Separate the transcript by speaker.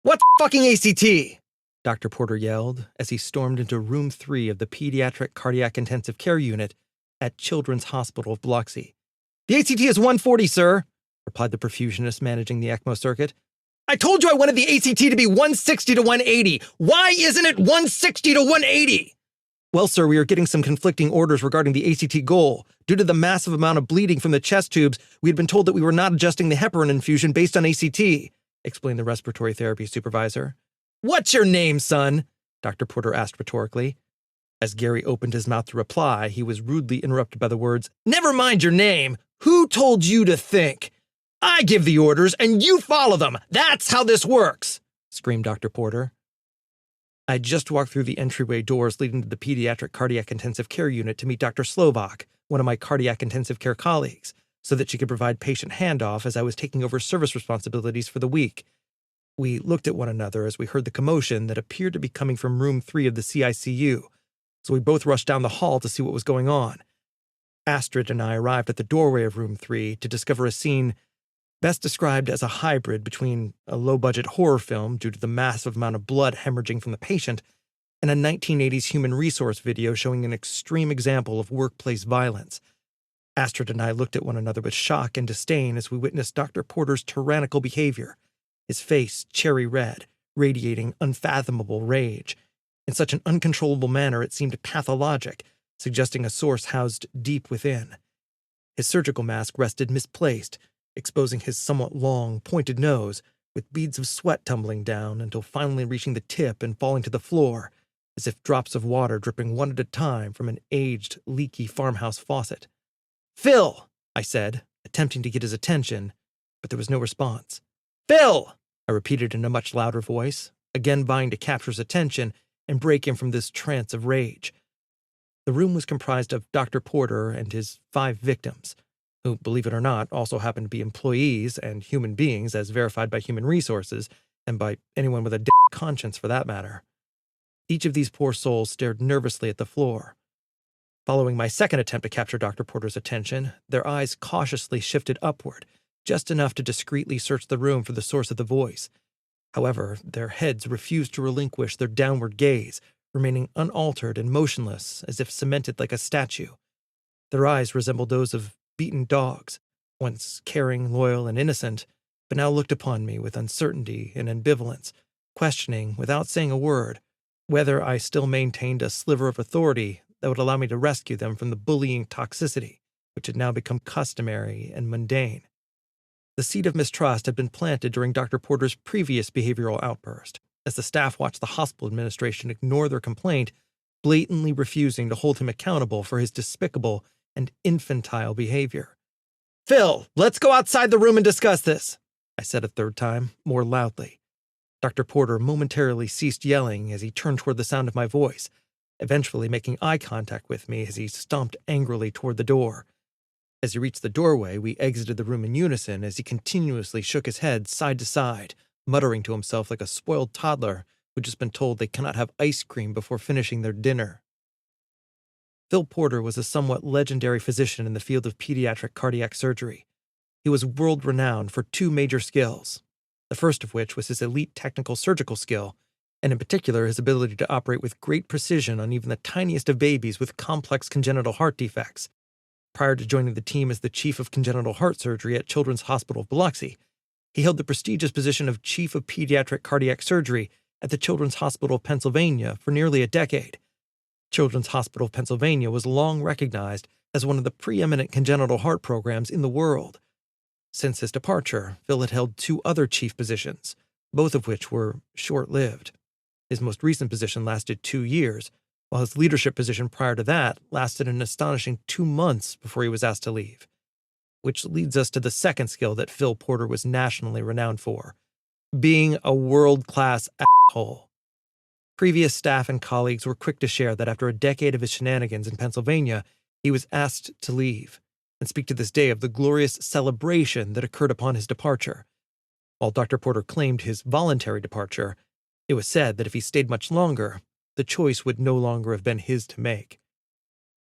Speaker 1: What's fucking ACT? Dr. Porter yelled as he stormed into room 3 of the Pediatric Cardiac Intensive Care Unit at Children's Hospital of Biloxi. The ACT is 140, sir, replied the perfusionist managing the ECMO circuit. I told you I wanted the ACT to be 160 to 180. Why isn't it 160 to 180? Well, sir, we are getting some conflicting orders regarding the ACT goal. Due to the massive amount of bleeding from the chest tubes, we had been told that we were not adjusting the heparin infusion based on ACT, explained the respiratory therapy supervisor. What's your name, son? Dr. Porter asked rhetorically. As Gary opened his mouth to reply, he was rudely interrupted by the words, Never mind your name. Who told you to think? I give the orders and you follow them. That's how this works, screamed Dr. Porter. I just walked through the entryway doors leading to the Pediatric Cardiac Intensive Care Unit to meet Dr. Slovak, one of my cardiac intensive care colleagues, so that she could provide patient handoff as I was taking over service responsibilities for the week. We looked at one another as we heard the commotion that appeared to be coming from room 3 of the CICU, so we both rushed down the hall to see what was going on. Astrid and I arrived at the doorway of room 3 to discover a scene best described as a hybrid between a low-budget horror film due to the massive amount of blood hemorrhaging from the patient and a 1980s human resource video showing an extreme example of workplace violence. Astrid and I looked at one another with shock and disdain as we witnessed Dr. Porter's tyrannical behavior, his face cherry red, radiating unfathomable rage. In such an uncontrollable manner it seemed pathologic, suggesting a source housed deep within. His surgical mask rested misplaced, exposing his somewhat long, pointed nose, with beads of sweat tumbling down until finally reaching the tip and falling to the floor, as if drops of water dripping one at a time from an aged, leaky farmhouse faucet. Phil, I said, attempting to get his attention, but there was no response. Phil, I repeated in a much louder voice, again vying to capture his attention and break him from this trance of rage. The room was comprised of Dr. Porter and his 5 victims, who, believe it or not, also happened to be employees and human beings as verified by Human Resources, and by anyone with a conscience for that matter. Each of these poor souls stared nervously at the floor. Following my second attempt to capture Dr. Porter's attention, their eyes cautiously shifted upward, just enough to discreetly search the room for the source of the voice. However, their heads refused to relinquish their downward gaze, remaining unaltered and motionless as if cemented like a statue. Their eyes resembled those of beaten dogs, once caring, loyal, and innocent, but now looked upon me with uncertainty and ambivalence, questioning, without saying a word, whether I still maintained a sliver of authority that would allow me to rescue them from the bullying toxicity, which had now become customary and mundane. The seed of mistrust had been planted during Dr. Porter's previous behavioral outburst, as the staff watched the hospital administration ignore their complaint, blatantly refusing to hold him accountable for his despicable and infantile behavior. Phil, let's go outside the room and discuss this, I said a third time, more loudly. Dr. Porter momentarily ceased yelling as he turned toward the sound of my voice, eventually making eye contact with me as he stomped angrily toward the door. As he reached the doorway, we exited the room in unison as he continuously shook his head side to side, muttering to himself like a spoiled toddler who'd just been told they cannot have ice cream before finishing their dinner. Phil Porter was a somewhat legendary physician in the field of pediatric cardiac surgery. He was world-renowned for 2 major skills, the first of which was his elite technical surgical skill, and in particular his ability to operate with great precision on even the tiniest of babies with complex congenital heart defects. Prior to joining the team as the chief of congenital heart surgery at Children's Hospital of Biloxi, he held the prestigious position of chief of pediatric cardiac surgery at the Children's Hospital of Pennsylvania for nearly a decade. Children's Hospital of Pennsylvania was long recognized as one of the preeminent congenital heart programs in the world. Since his departure, Phil had held 2 other chief positions, both of which were short-lived. His most recent position lasted 2 years, while his leadership position prior to that lasted an astonishing 2 months before he was asked to leave. Which leads us to the second skill that Phil Porter was nationally renowned for, being a world-class asshole. Previous staff and colleagues were quick to share that after a decade of his shenanigans in Pennsylvania, he was asked to leave, and speak to this day of the glorious celebration that occurred upon his departure. While Dr. Porter claimed his voluntary departure, it was said that if he stayed much longer, the choice would no longer have been his to make.